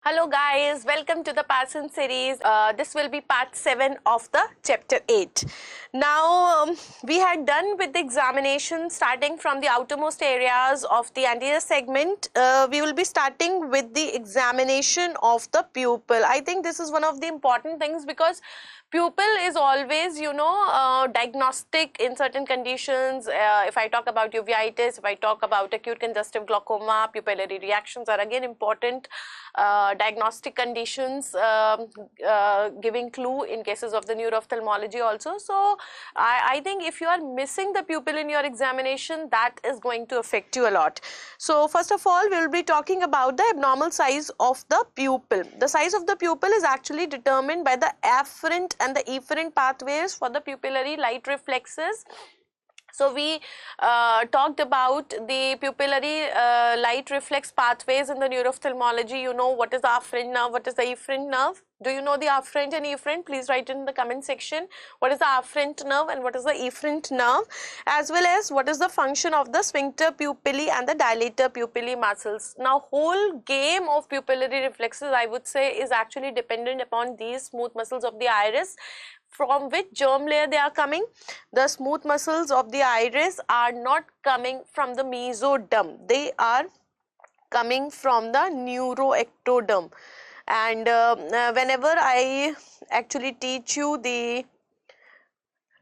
Hello guys, welcome to the Parson series. This will be part 7 of the chapter 8. Now we had done with the examination starting from the outermost areas of the anterior segment. We will be starting with the examination of the pupil. I think this is one of the important things because pupil is always, diagnostic in certain conditions. If I talk about uveitis, if I talk about acute congestive glaucoma, pupillary reactions are again important diagnostic conditions, giving clue in cases of the neuro-ophthalmology also. So I think if you are missing the pupil in your examination, that is going to affect you a lot. So first of all, we will be talking about the abnormal size of the pupil. The size of the pupil is actually determined by the afferent and the efferent pathways for the pupillary light reflexes. So we talked about the pupillary light reflex pathways in the neuro-ophthalmology. You know what is the afferent nerve, what is the efferent nerve. Do you know the afferent and efferent? Please write in the comment section. What is the afferent nerve and what is the efferent nerve, as well as what is the function of the sphincter pupillae and the dilator pupillae muscles. Now whole game of pupillary reflexes, I would say, is actually dependent upon these smooth muscles of the iris. From which germ layer they are coming? The smooth muscles of the iris are not coming from the mesoderm. They are coming from the neuroectoderm. And whenever I actually teach you the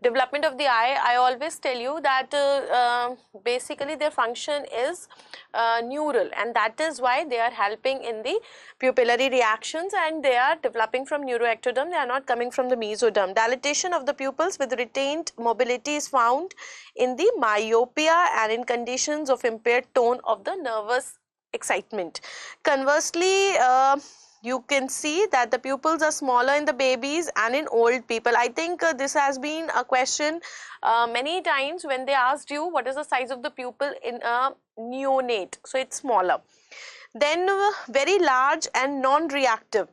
development of the eye, I always tell you that basically their function is neural, and that is why they are helping in the pupillary reactions, and they are developing from neuroectoderm. They are not coming from the mesoderm. Dilatation of the pupils with retained mobility is found in the myopia and in conditions of impaired tone of the nervous excitement. Conversely, you can see that the pupils are smaller in the babies and in old people. I think this has been a question many times when they asked you what is the size of the pupil in a neonate. So it's smaller. Then very large and non-reactive.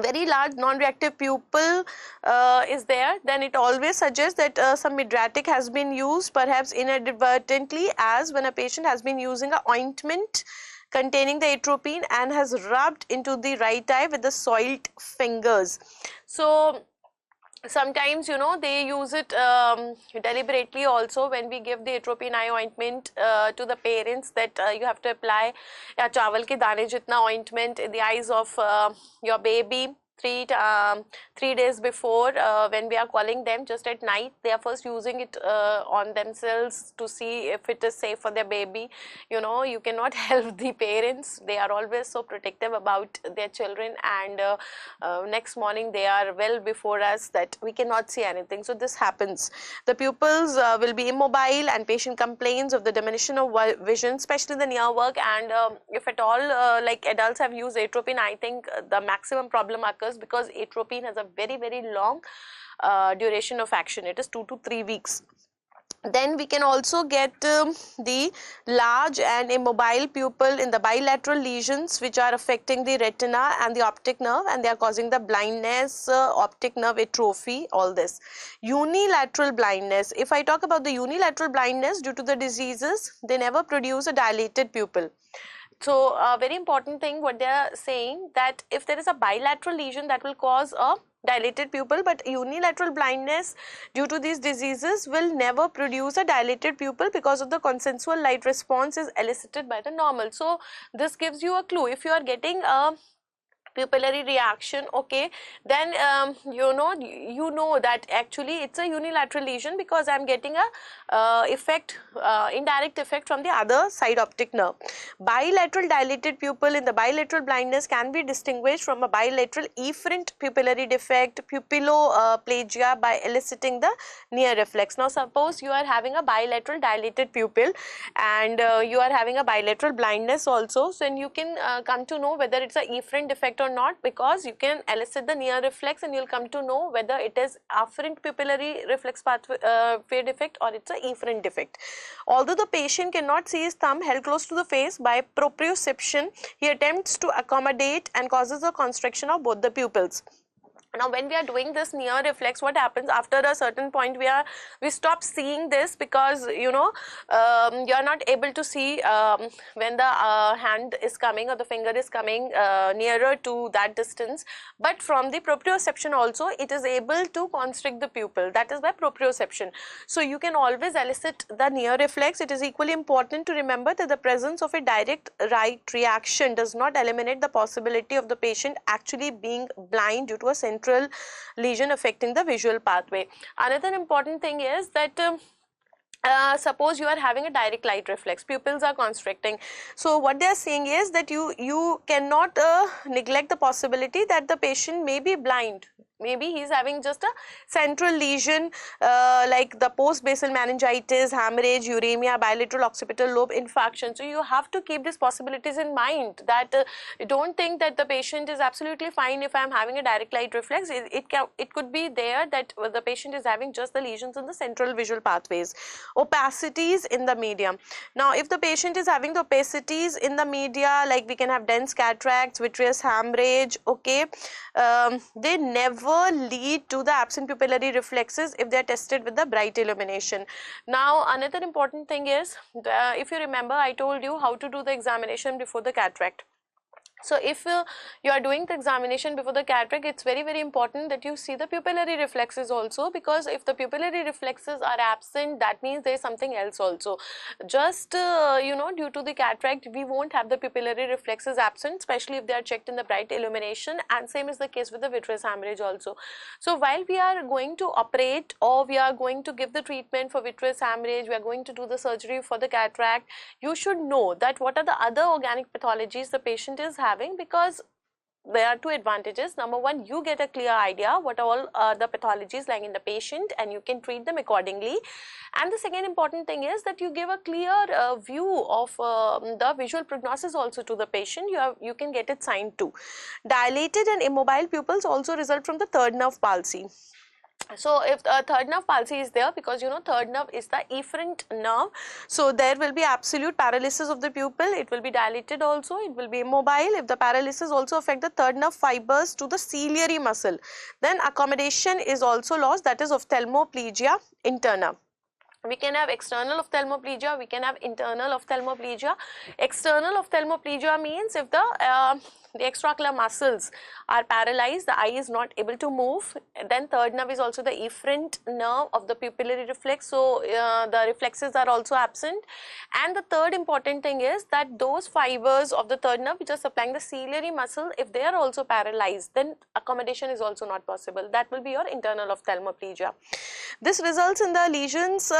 Very large non-reactive pupil is there, then it always suggests that some mydriatic has been used, perhaps inadvertently, as when a patient has been using an ointment containing the atropine and has rubbed into the right eye with the soiled fingers. So sometimes, they use it deliberately also when we give the atropine eye ointment to the parents, that you have to apply chawal ke dane jitna ointment in the eyes of your baby 3 days before, when we are calling them just at night. They are first using it on themselves to see if it is safe for their baby. You cannot help the parents. They are always so protective about their children, and next morning they are well before us that we cannot see anything. So this happens. The pupils will be immobile, and patient complains of the diminution of vision, especially the near work. And if at all like adults have used atropine, I think the maximum problem occurs, because atropine has a very long duration of action. It is 2 to 3 weeks. Then we can also get the large and immobile pupil in the bilateral lesions, which are affecting the retina and the optic nerve, and they are causing the blindness, optic nerve atrophy, all this. Unilateral blindness. If I talk about the unilateral blindness due to the diseases, they never produce a dilated pupil. So a very important thing what they are saying, that if there is a bilateral lesion, that will cause a dilated pupil, but unilateral blindness due to these diseases will never produce a dilated pupil, because of the consensual light response is elicited by the normal. So this gives you a clue. If you are getting a pupillary reaction, okay, then you know that actually it's a unilateral lesion, because I'm getting a indirect effect from the other side optic nerve. Bilateral dilated pupil in the bilateral blindness can be distinguished from a bilateral efferent pupillary defect, pupilloplagia, by eliciting the near reflex. Now suppose you are having a bilateral dilated pupil, and you are having a bilateral blindness also, so then you can come to know whether it's a efferent defect or not, because you can elicit the near reflex and you'll come to know whether it is afferent pupillary reflex pathway defect or it's a efferent defect. Although the patient cannot see his thumb held close to the face, by proprioception he attempts to accommodate and causes a constriction of both the pupils. Now when we are doing this near reflex, what happens after a certain point, we stop seeing this, because you are not able to see when the hand is coming or the finger is coming nearer to that distance. But from the proprioception also it is able to constrict the pupil, that is by proprioception. So you can always elicit the near reflex. It is equally important to remember that the presence of a direct right reaction does not eliminate the possibility of the patient actually being blind due to a central lesion affecting the visual pathway. Another important thing is that suppose you are having a direct light reflex, pupils are constricting. So what they are saying is that you cannot neglect the possibility that the patient may be blind. Maybe he is having just a central lesion like the post-basal meningitis, hemorrhage, uremia, bilateral occipital lobe infarction. So you have to keep these possibilities in mind, that don't think that the patient is absolutely fine if I am having a direct light reflex. It could be there that the patient is having just the lesions in the central visual pathways. Opacities in the medium. Now if the patient is having the opacities in the media, like we can have dense cataracts, vitreous hemorrhage, okay, they never lead to the absent pupillary reflexes if they are tested with the bright illumination. Now another important thing is, if you remember, I told you how to do the examination before the cataract. So if you are doing the examination before the cataract, it's very, very important that you see the pupillary reflexes also, because if the pupillary reflexes are absent, that means there is something else also. Just due to the cataract, we won't have the pupillary reflexes absent, especially if they are checked in the bright illumination, and same is the case with the vitreous hemorrhage also. So while we are going to operate, or we are going to give the treatment for vitreous hemorrhage, we are going to do the surgery for the cataract, you should know that what are the other organic pathologies the patient is having, because there are two advantages. Number one, you get a clear idea what all the pathologies lying in the patient, and you can treat them accordingly. And the second important thing is that you give a clear view of the visual prognosis also to the patient. You can get it signed too. Dilated and immobile pupils also result from the third nerve palsy. So if third nerve palsy is there, because third nerve is the efferent nerve, so there will be absolute paralysis of the pupil. It will be dilated also, it will be immobile. If the paralysis also affect the third nerve fibers to the ciliary muscle, then accommodation is also lost, that is ophthalmoplegia interna. We can have external ophthalmoplegia, we can have internal ophthalmoplegia. External ophthalmoplegia means if the extraocular muscles are paralyzed, the eye is not able to move. Then third nerve is also the efferent nerve of the pupillary reflex, so the reflexes are also absent. And the third important thing is that those fibers of the third nerve which are supplying the ciliary muscle, if they are also paralyzed, then accommodation is also not possible. That will be your internal ophthalmoplegia. This results in the lesions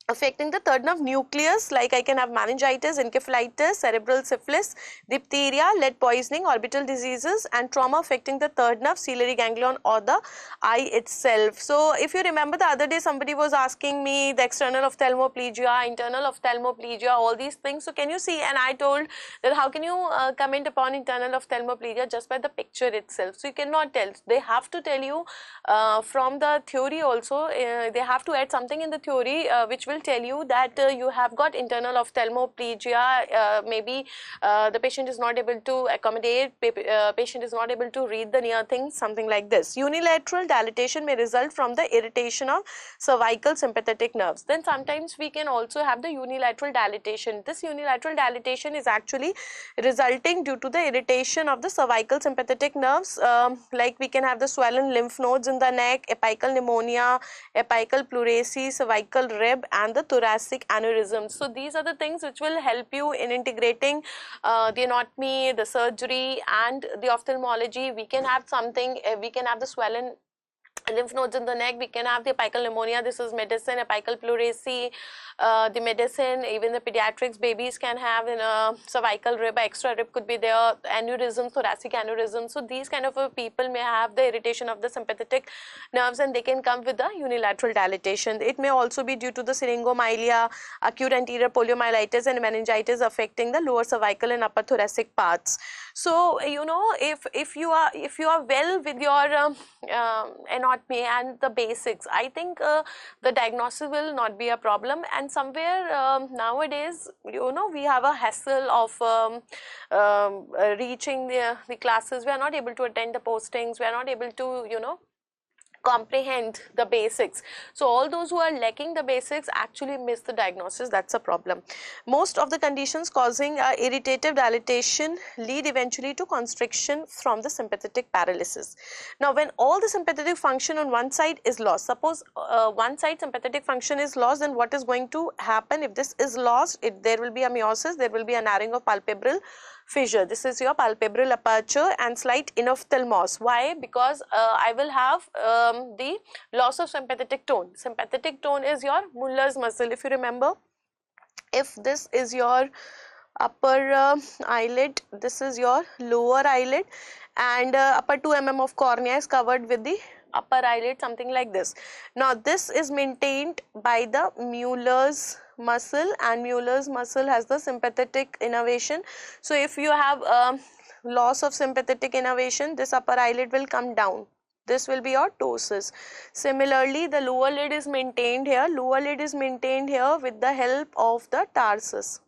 affecting the third nerve nucleus, like I can have meningitis, encephalitis, cerebral syphilis, diphtheria, lead poisoning, orbital diseases, and trauma affecting the third nerve, ciliary ganglion, or the eye itself. So if you remember, the other day somebody was asking me the external ophthalmoplegia, internal ophthalmoplegia, all these things. So can you see, and I told that how can you comment upon internal ophthalmoplegia just by the picture itself? So you cannot tell. They have to tell you from the theory also. They have to add something in the theory which will tell you that you have got internal ophthalmoplegia. Maybe the patient is not able to accommodate, patient is not able to read the near things, something like this. Unilateral dilatation may result from the irritation of cervical sympathetic nerves. Then sometimes we can also have the unilateral dilatation. This unilateral dilatation is actually resulting due to the irritation of the cervical sympathetic nerves, like we can have the swollen lymph nodes in the neck, apical pneumonia, apical pleurisy, cervical rib, and the thoracic aneurysms. So these are the things which will help you in integrating the anatomy, the surgery, and the ophthalmology. We can have something, we can have the swollen lymph nodes in the neck, we can have the apical pneumonia, this is medicine, apical pleurisy, the medicine, even the pediatrics, babies can have in a cervical rib, extra rib could be there, aneurysm, thoracic aneurysm. So these kind of people may have the irritation of the sympathetic nerves, and they can come with the unilateral dilatation. It may also be due to the syringomyelia, acute anterior poliomyelitis, and meningitis affecting the lower cervical and upper thoracic parts. So if you are well with your anatomy and the basics, I think the diagnosis will not be a problem. And somewhere nowadays, you know, we have a hassle of reaching the classes. We are not able to attend the postings. We are not able to, you know, comprehend the basics. So all those who are lacking the basics actually miss the diagnosis. That's a problem. Most of the conditions causing irritative dilatation lead eventually to constriction from the sympathetic paralysis. Now when all the sympathetic function on one side is lost, suppose one side sympathetic function is lost, then what is going to happen? If this is lost, there will be a meiosis, there will be a narrowing of palpebral fissure. This is your palpebral aperture and slight inophthalmos. Why? Because I will have the loss of sympathetic tone. Sympathetic tone is your Muller's muscle. If you remember, if this is your upper eyelid, this is your lower eyelid, and upper 2 mm of cornea is covered with the upper eyelid, something like this. Now this is maintained by the Muller's muscle, and Muller's muscle has the sympathetic innervation. So if you have loss of sympathetic innervation, this upper eyelid will come down. This will be your ptosis. Similarly, the lower lid is maintained here. Lower lid is maintained here with the help of the tarsus.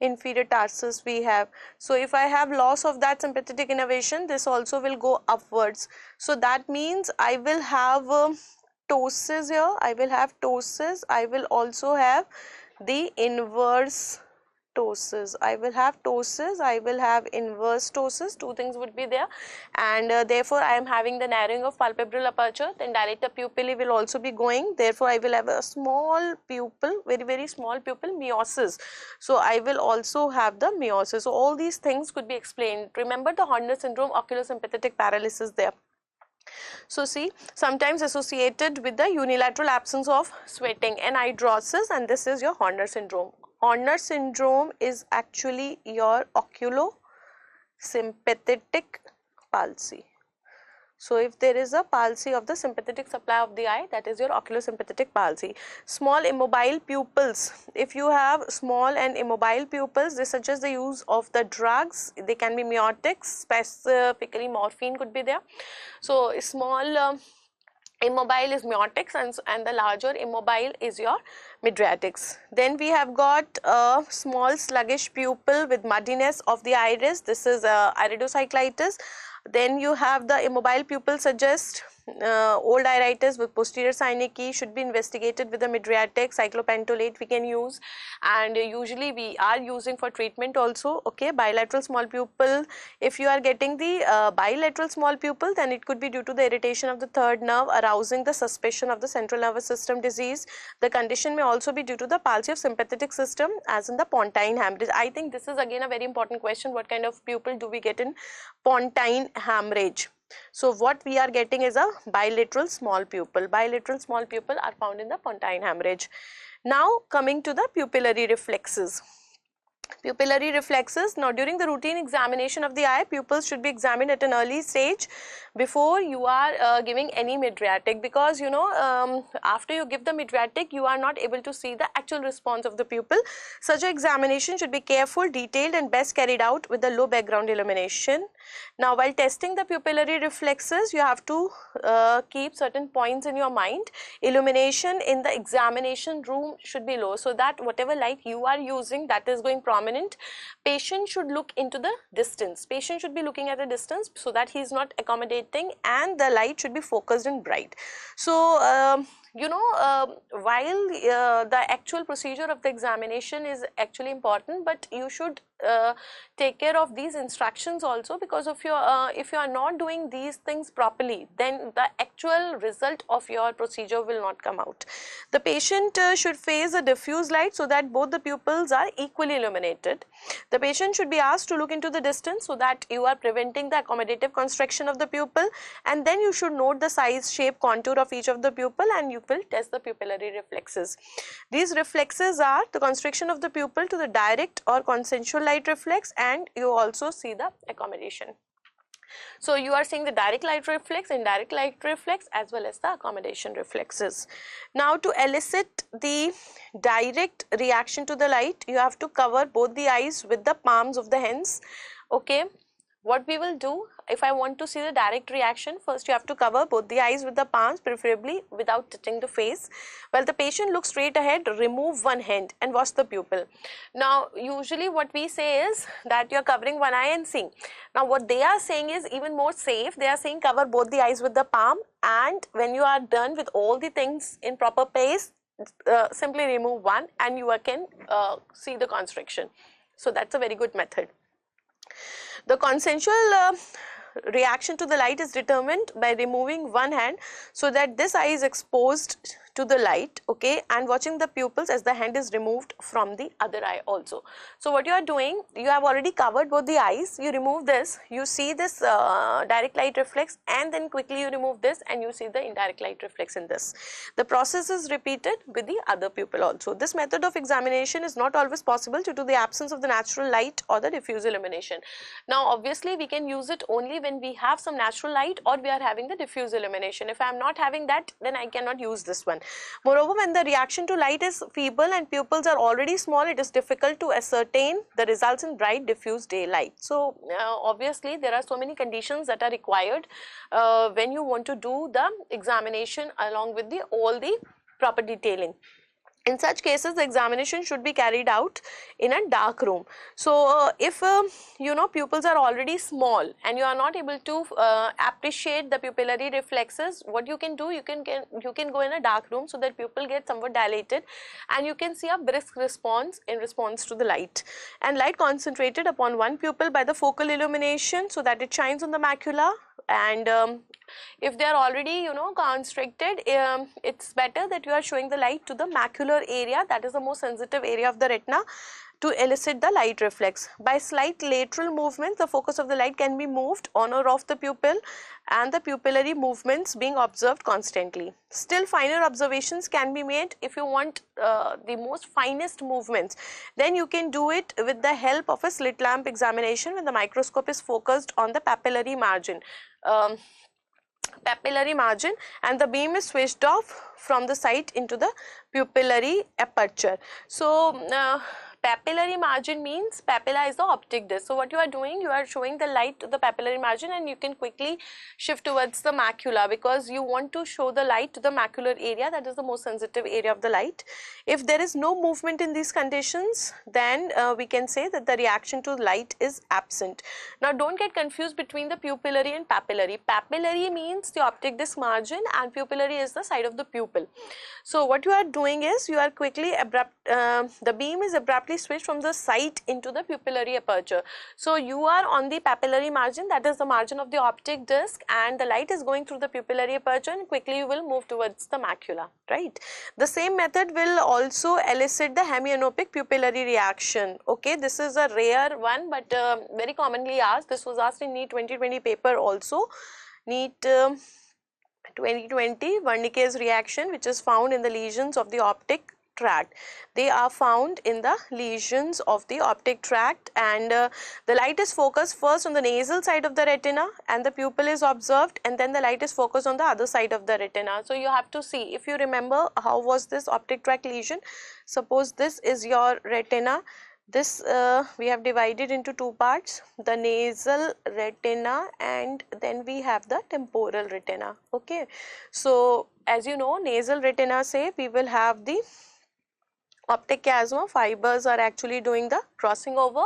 Inferior tarsus we have. So if I have loss of that sympathetic innervation, this also will go upwards. So that means I will have ptosis here. I will have ptosis. I will also have the inverse ptosis. I will have ptosis, I will have inverse ptosis. Two things would be there, and therefore I am having the narrowing of palpebral aperture. Then dilated pupillae will also be going. Therefore I will have a small pupil, very small pupil, meiosis. So I will also have the meiosis. So all these things could be explained. Remember the Horner syndrome, oculosympathetic paralysis there. So see, sometimes associated with the unilateral absence of sweating, anhidrosis, and this is your Horner syndrome. Horner syndrome is actually your oculosympathetic palsy. So if there is a palsy of the sympathetic supply of the eye, that is your oculosympathetic palsy. Small immobile pupils. If you have small and immobile pupils, this suggests the use of the drugs. They can be miotics, specifically morphine could be there. So small immobile is miotics, and the larger immobile is your mydriatics. Then we have got a small sluggish pupil with muddiness of the iris. This is iridocyclitis. Then you have the immobile pupil suggest old iritis with posterior synecdoche, should be investigated with the mydriatic. Cyclopentolate we can use, and usually we are using for treatment also. Okay, bilateral small pupil. If you are getting the bilateral small pupil, then it could be due to the irritation of the third nerve, arousing the suspicion of the central nervous system disease. The condition may also be due to the palsy of sympathetic system, as in the pontine hemorrhage. I think this is again a very important question. What kind of pupil do we get in pontine hemorrhage? So what we are getting is a bilateral small pupil. Bilateral small pupil are found in the pontine hemorrhage. Now coming to the pupillary reflexes. Pupillary reflexes. Now during the routine examination of the eye, pupils should be examined at an early stage before you are giving any mydriatic, because you know after you give the mydriatic, you are not able to see the actual response of the pupil. Such an examination should be careful, detailed, and best carried out with the low background illumination. Now while testing the pupillary reflexes, you have to keep certain points in your mind. Illumination in the examination room should be low, so that whatever light you are using, that is going prominent. Patient should look into the distance. Patient should be looking at a distance so that he is not accommodating, and the light should be focused and bright. So you know, while the actual procedure of the examination is actually important, but you should take care of these instructions also, because of your if you are not doing these things properly, then the actual result of your procedure will not come out. The patient should face a diffuse light so that both the pupils are equally illuminated. The patient should be asked to look into the distance so that you are preventing the accommodative constriction of the pupil, and then you should note the size, shape, contour of each of the pupil, and you will test the pupillary reflexes. These reflexes are the constriction of the pupil to the direct or consensual light reflex, and you also see the accommodation. So you are seeing the direct light reflex, indirect light reflex, as well as the accommodation reflexes. Now to elicit the direct reaction to the light, you have to cover both the eyes with the palms of the hands. Okay, what we will do, if I want to see the direct reaction, first you have to cover both the eyes with the palms, preferably without touching the face. While the patient looks straight ahead, remove one hand and watch the pupil. Now usually what we say is that you are covering one eye and seeing. Now what they are saying is even more safe. They are saying cover both the eyes with the palm, and when you are done with all the things in proper pace, simply remove one and you can see the constriction. So that's a very good method. The consensual reaction to the light is determined by removing one hand so that this eye is exposed to the light, okay, and watching the pupils as the hand is removed from the other eye also. So what you are doing, you have already covered both the eyes, you remove this, you see this direct light reflex, and then quickly you remove this and you see the indirect light reflex in this. The process is repeated with the other pupil also. This method of examination is not always possible due to the absence of the natural light or the diffuse illumination. Now obviously we can use it only when we have some natural light or we are having the diffuse illumination. If I am not having that, then I cannot use this one. Moreover, when the reaction to light is feeble and pupils are already small, it is difficult to ascertain the results in bright diffuse daylight. So obviously there are so many conditions that are required when you want to do the examination along with all the proper detailing. In such cases, the examination should be carried out in a dark room. So if you know, pupils are already small and you are not able to appreciate the pupillary reflexes, what you can do, you can go in a dark room so that pupil gets somewhat dilated and you can see a brisk response in response to the light. And light concentrated upon one pupil by the focal illumination so that it shines on the macula. And if they are already, you know, constricted, it's better that you are showing the light to the macular area, that is the most sensitive area of the retina, to elicit the light reflex. By slight lateral movement, the focus of the light can be moved on or off the pupil and the pupillary movements being observed constantly. Still finer observations can be made. If you want the most finest movements, then you can do it with the help of a slit lamp examination when the microscope is focused on the papillary margin. And the beam is switched off from the site into the pupillary aperture. So papillary margin means papilla is the optic disc. So what you are doing, you are showing the light to the papillary margin and you can quickly shift towards the macula because you want to show the light to the macular area, that is the most sensitive area of the light. If there is no movement in these conditions, then we can say that the reaction to light is absent. Now don't get confused between the pupillary and papillary. Papillary means the optic disc margin and pupillary is the side of the pupil. So what you are doing is you are quickly the beam is abruptly switched from the site into the pupillary aperture. So you are on the papillary margin, that is the margin of the optic disc, and the light is going through the pupillary aperture and quickly you will move towards the macula, right? The same method will also elicit the hemianopic pupillary reaction. Okay, this is a rare one but very commonly asked. This was asked in NEET 2020 paper also. NEET 2020, Wernicke's reaction, which is found in the lesions of the optic tract. They are found in the lesions of the optic tract, and the light is focused first on the nasal side of the retina and the pupil is observed, and then the light is focused on the other side of the retina. So you have to see, if you remember how was this optic tract lesion. Suppose this is your retina. This we have divided into two parts, the nasal retina and then we have the temporal retina. Okay, so as you know, nasal retina say we will have the optic chiasma fibers are actually doing the crossing over,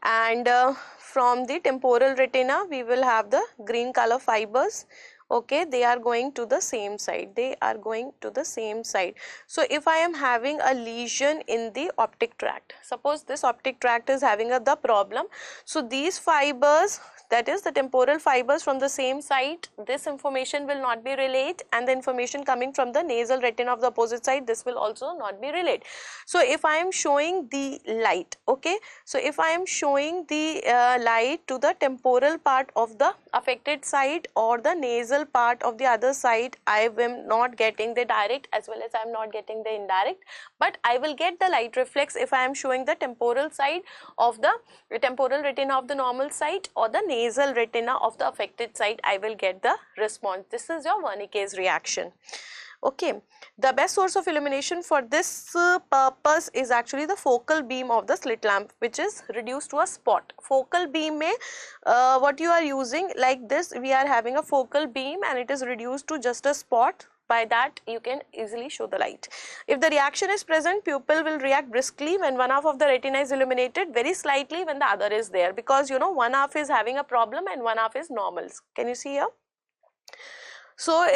and from the temporal retina we will have the green color fibers. Okay, they are going to the same side, So if I am having a lesion in the optic tract, suppose this optic tract is having the problem, so these fibers, that is the temporal fibers from the same side, this information will not be relayed, and the information coming from the nasal retina of the opposite side, this will also not be relayed. So if I am showing the light, okay, so if I am showing the light to the temporal part of the affected side or the nasal part of the other side, I am not getting the direct as well as I am not getting the indirect, but I will get the light reflex if I am showing the temporal side of the temporal retina of the normal side or the nasal retina of the affected side, I will get the response. This is your Wernicke's reaction. Okay, the best source of illumination for this purpose is actually the focal beam of the slit lamp, which is reduced to a spot. Focal beam mein what you are using, like this, we are having a focal beam and it is reduced to just a spot. By that you can easily show the light. If the reaction is present, pupil will react briskly when one half of the retina is illuminated, very slightly when the other is there, because you know one half is having a problem and one half is normal. Can you see here? So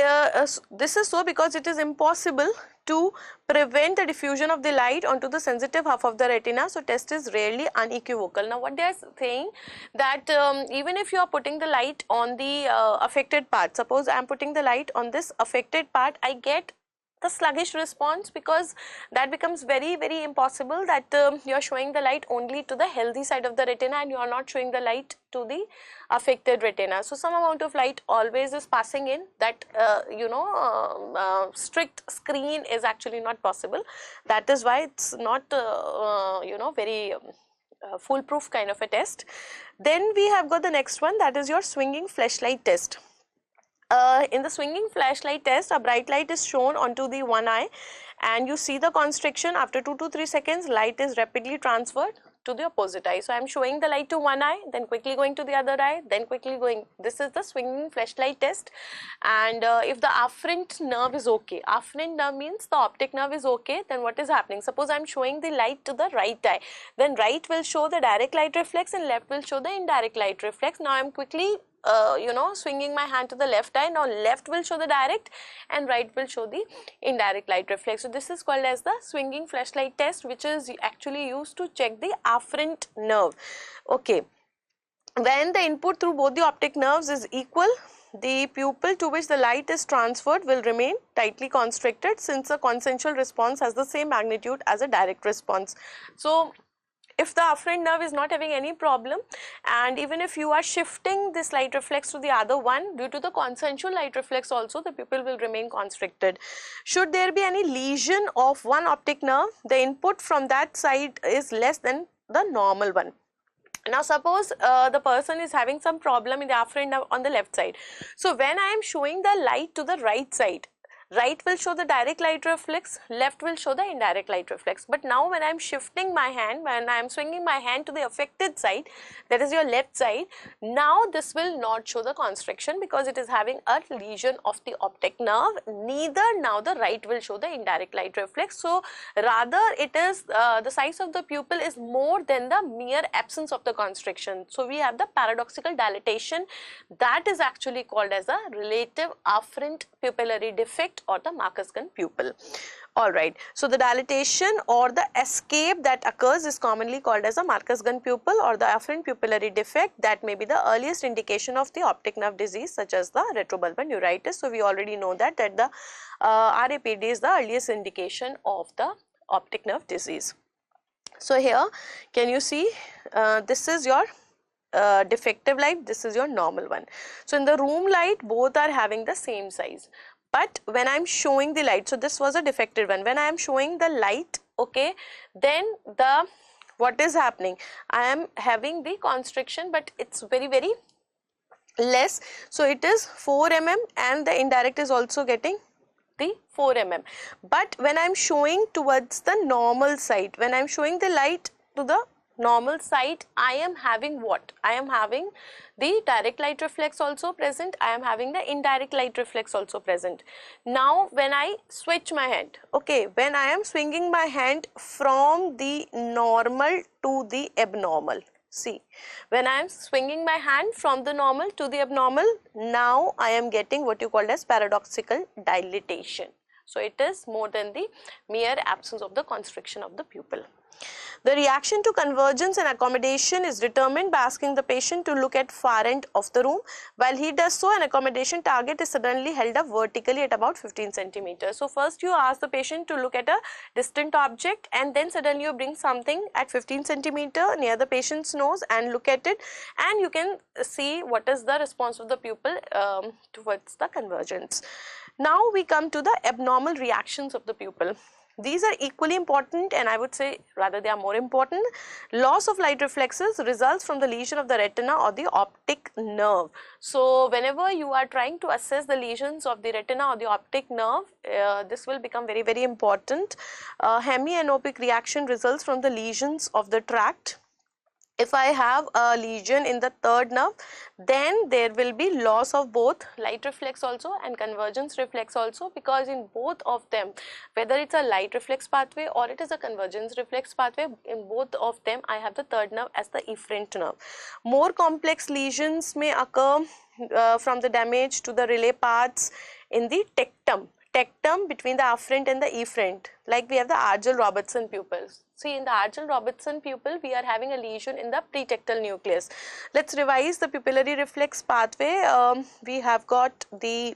this is so because it is impossible to prevent the diffusion of the light onto the sensitive half of the retina. So test is rarely unequivocal. Now what they are saying that even if you are putting the light on the affected part, suppose I am putting the light on this affected part, I get the sluggish response, because that becomes very impossible that you are showing the light only to the healthy side of the retina and you are not showing the light to the affected retina. So some amount of light always is passing in. That strict screen is actually not possible. That is why it's not very foolproof kind of a test. Then we have got the next one, that is your swinging flashlight test. In the swinging flashlight test, a bright light is shown onto the one eye and you see the constriction. After 2 to 3 seconds, light is rapidly transferred to the opposite eye. So I am showing the light to one eye, then quickly going to the other eye, then quickly going. This is the swinging flashlight test. And if the afferent nerve is okay, afferent nerve means the optic nerve is okay, then what is happening? Suppose I am showing the light to the right eye, then right will show the direct light reflex and left will show the indirect light reflex. Now I am quickly swinging my hand to the left eye. Now left will show the direct and right will show the indirect light reflex. So this is called as the swinging flashlight test, which is actually used to check the afferent nerve. Okay, when the input through both the optic nerves is equal, the pupil to which the light is transferred will remain tightly constricted, since a consensual response has the same magnitude as a direct response. So if the afferent nerve is not having any problem, and even if you are shifting this light reflex to the other one, due to the consensual light reflex also, the pupil will remain constricted. Should there be any lesion of one optic nerve, the input from that side is less than the normal one. Now suppose the person is having some problem in the afferent nerve on the left side. So when I am showing the light to the right side, right will show the direct light reflex, left will show the indirect light reflex. But now when I am shifting my hand, when I am swinging my hand to the affected side, that is your left side, now this will not show the constriction because it is having a lesion of the optic nerve. Neither now the right will show the indirect light reflex. So rather it is the size of the pupil is more than the mere absence of the constriction. So we have the paradoxical dilatation, that is actually called as a relative afferent pupillary defect or the Marcus gun pupil. Alright, so the dilatation or the escape that occurs is commonly called as a Marcus gun pupil or the afferent pupillary defect. That may be the earliest indication of the optic nerve disease, such as the retrobulbar neuritis. So we already know that the RAPD is the earliest indication of the optic nerve disease. So here can you see this is your defective light, this is your normal one. So in the room light both are having the same size. But when I am showing the light, so this was a defective one, when I am showing the light, okay, then the what is happening, I am having the constriction, but it's very less. So it is 4 mm and the indirect is also getting the 4 mm. But when I am showing towards the normal side, when I am showing the light to the normal side, I am having what? I am having the direct light reflex also present, I am having the indirect light reflex also present. Now when I switch my hand, okay, when I am swinging my hand from the normal to the abnormal, see, when I am swinging my hand from the normal to the abnormal, now I am getting what you call as paradoxical dilatation. So it is more than the mere absence of the constriction of the pupil. The reaction to convergence and accommodation is determined by asking the patient to look at far end of the room. While he does so, an accommodation target is suddenly held up vertically at about 15 centimeters. So first you ask the patient to look at a distant object and then suddenly you bring something at 15 centimeter near the patient's nose and look at it, and you can see what is the response of the pupil towards the convergence. Now we come to the abnormal reactions of the pupil. These are equally important, and I would say rather they are more important. Loss of light reflexes results from the lesion of the retina or the optic nerve. So whenever you are trying to assess the lesions of the retina or the optic nerve, this will become very, very important. Hemianopic reaction results from the lesions of the tract. If I have a lesion in the third nerve, then there will be loss of both light reflex also and convergence reflex also, because in both of them, whether it's a light reflex pathway or it is a convergence reflex pathway, in both of them I have the third nerve as the efferent nerve. More complex lesions may occur from the damage to the relay paths in the tectum between the afferent and the efferent, like we have the Aggarwal-Robertson pupils. See, in the Aggarwal-Robertson pupil, we are having a lesion in the pretectal nucleus. Let's revise the pupillary reflex pathway. We have got the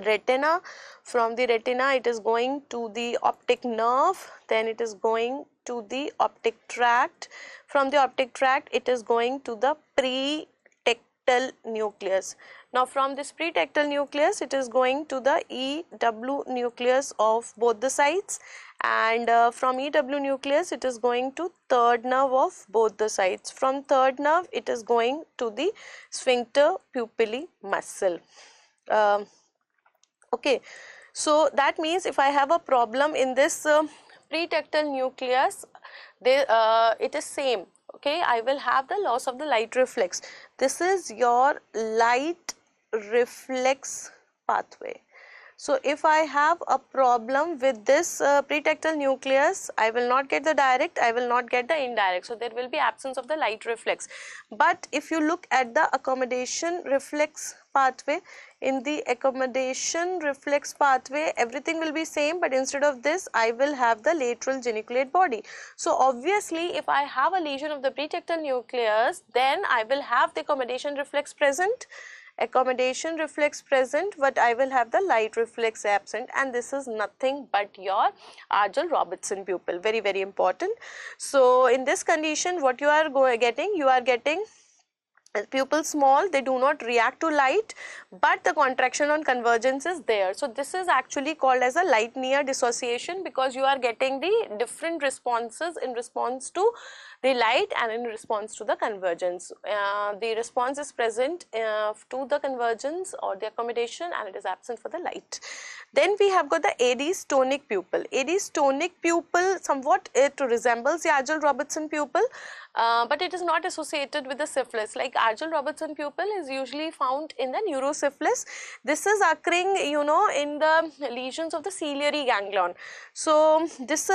retina. From the retina, it is going to the optic nerve, then it is going to the optic tract. From the optic tract, it is going to the pretectal nucleus. Now from this pretectal nucleus, it is going to the EW nucleus of both the sides, and from EW nucleus it is going to third nerve of both the sides. From third nerve it is going to the sphincter pupillae muscle. Okay, so that means if I have a problem in this pretectal nucleus, it is same. Okay, I will have the loss of the light reflex. This is your light reflex pathway. So if I have a problem with this pretectal nucleus, I will not get the direct, I will not get the indirect. So there will be absence of the light reflex. But if you look at the accommodation reflex pathway, in the accommodation reflex pathway, everything will be same, but instead of this, I will have the lateral geniculate body. So obviously, if I have a lesion of the pretectal nucleus, then I will have the accommodation reflex present, but I will have the light reflex absent, and this is nothing but your Aggarwal-Robertson pupil. Very, very important. So in this condition, what you are getting, you are getting pupil small, they do not react to light, but the contraction on convergence is there. So this is actually called as a light near dissociation, because you are getting the different responses in response to the light and in response to the convergence. The response is present to the convergence or the accommodation, and it is absent for the light. Then we have got the Aries tonic pupil. Aries tonic pupil, somewhat it resembles the Aggarwal-Robertson pupil, but it is not associated with the syphilis. Like Aggarwal-Robertson pupil is usually found in the neurosyphilis. This is occurring, you know, in the lesions of the ciliary ganglion. So this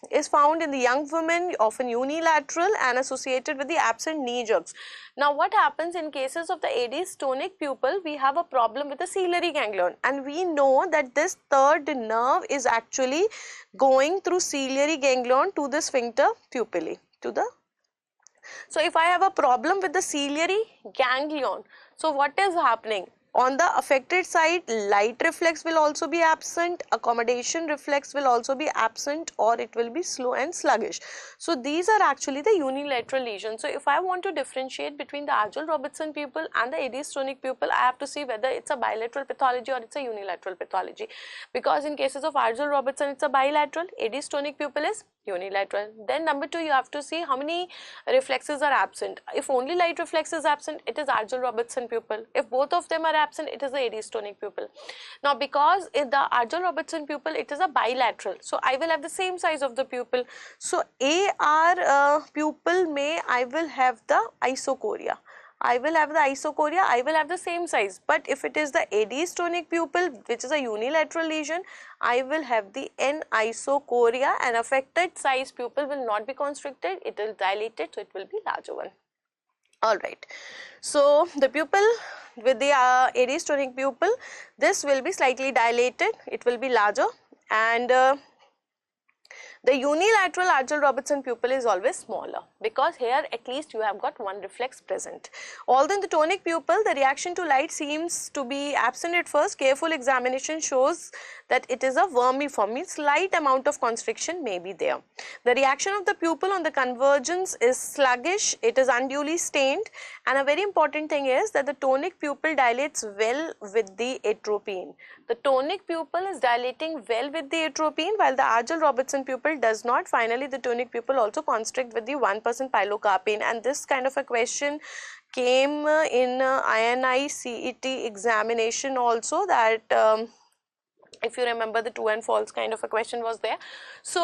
is found in the young women, often unilateral and associated with the absent knee jerks. Now what happens in cases of the Aries tonic pupil, we have a problem with the ciliary ganglion, and we know that this third nerve is actually going through ciliary ganglion to the sphincter pupillae, so if I have a problem with the ciliary ganglion, so what is happening? On the affected side, light reflex will also be absent, accommodation reflex will also be absent, or it will be slow and sluggish. So these are actually the unilateral lesions. So if I want to differentiate between the Aggarwal-Robertson pupil and the Aries tonic pupil, I have to see whether it's a bilateral pathology or it's a unilateral pathology. Because in cases of Aggarwal-Robertson, it's a bilateral, Aries tonic pupil is unilateral. Then number two, you have to see how many reflexes are absent. If only light reflex is absent, it is Aggarwal-Robertson pupil. If both of them are absent, it is the Aries tonic pupil. Now because in the Aggarwal-Robertson pupil, it is a bilateral, so I will have the same size of the pupil. So AR pupil may, I will have the isochoria. I will have the same size. But if it is the Aries tonic pupil, which is a unilateral lesion, I will have the anisochoria, and affected size pupil will not be constricted, it will dilated, so it will be larger one. Alright, so the pupil with the Aries tonic pupil, this will be slightly dilated, it will be larger, and The unilateral Argyll-Robertson pupil is always smaller because here at least you have got one reflex present. Although in the tonic pupil the reaction to light seems to be absent at first, careful examination shows that it is a vermiform, means slight amount of constriction may be there. The reaction of the pupil on the convergence is sluggish, it is unduly stained, and a very important thing is that the tonic pupil dilates well with the atropine. The tonic pupil is dilating well with the atropine while the Argyll-Robertson pupil does not. Finally, the tonic pupil also constrict with the 1% pilocarpine, and this kind of a question came in INI CET examination also, that if you remember, the true and false kind of a question was there. So,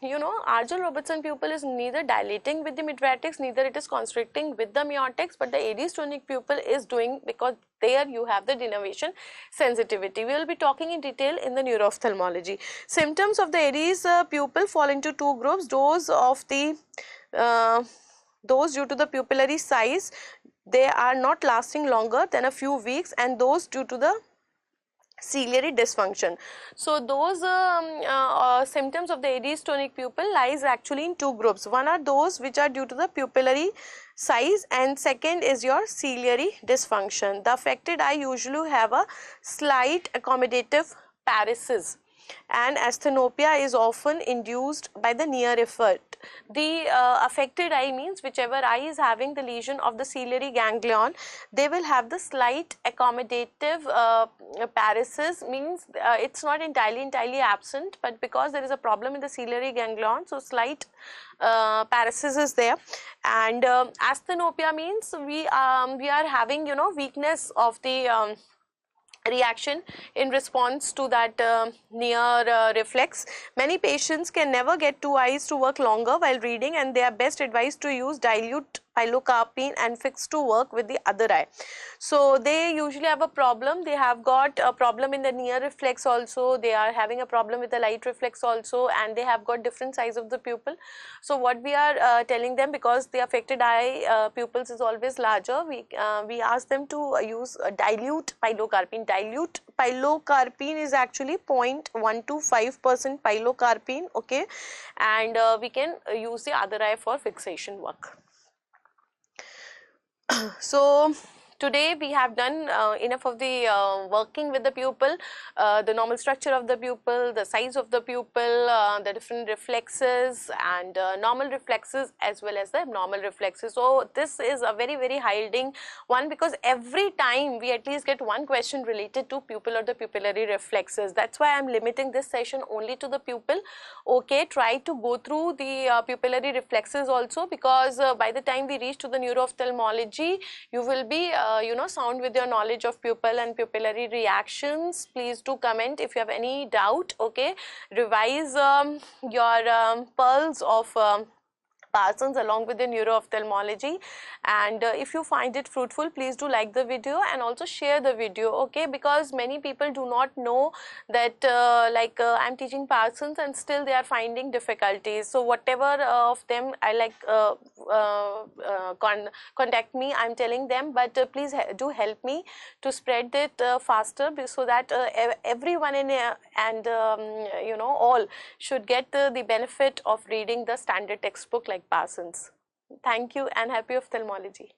you know, Argyll-Robertson pupil is neither dilating with the mydriatics, neither it is constricting with the myotics, but the Aries tonic pupil is doing, because there you have the denervation sensitivity. We will be talking in detail in the neuro-ophthalmology. Symptoms of the Aries pupil fall into two groups: those of the those due to the pupillary size, they are not lasting longer than a few weeks, and those due to the ciliary dysfunction. So those symptoms of the Aries tonic pupil lies actually in two groups. One are those which are due to the pupillary size, and second is your ciliary dysfunction. The affected eye usually have a slight accommodative paresis, and asthenopia is often induced by the near effort. The affected eye means whichever eye is having the lesion of the ciliary ganglion, they will have the slight accommodative paresis, means it's not entirely absent, but because there is a problem in the ciliary ganglion, so slight paresis is there. And asthenopia means we are having, you know, weakness of the reaction in response to that near reflex. Many patients can never get two eyes to work longer while reading, and they are best advised to use dilute pilocarpine and fix to work with the other eye. So they usually have a problem. They have got a problem in the near reflex also, they are having a problem with the light reflex also, and they have got different size of the pupil. So what we are telling them, because the affected eye pupils is always larger, we ask them to use dilute pilocarpine. Dilute pilocarpine is actually 0.125% pilocarpine, okay, and we can use the other eye for fixation work. So today we have done enough of the working with the pupil, the normal structure of the pupil, the size of the pupil, the different reflexes, and normal reflexes as well as the abnormal reflexes. So this is a very high yielding one, because every time we at least get one question related to pupil or the pupillary reflexes. That's why I am limiting this session only to the pupil. Okay, try to go through the pupillary reflexes also, because by the time we reach to the neuro-ophthalmology, you will be you know, sound with your knowledge of pupil and pupillary reactions. Please do comment if you have any doubt. Okay, revise your pearls of Parsons along with the neuro-ophthalmology, and if you find it fruitful, please do like the video and also share the video, okay, because many people do not know that I'm teaching Parsons and still they are finding difficulties. So whatever of them I like contact me, I'm telling them, but please do help me to spread it faster, so that everyone in and you know, all should get the benefit of reading the standard textbook like Parsons. Thank you and happy ophthalmology.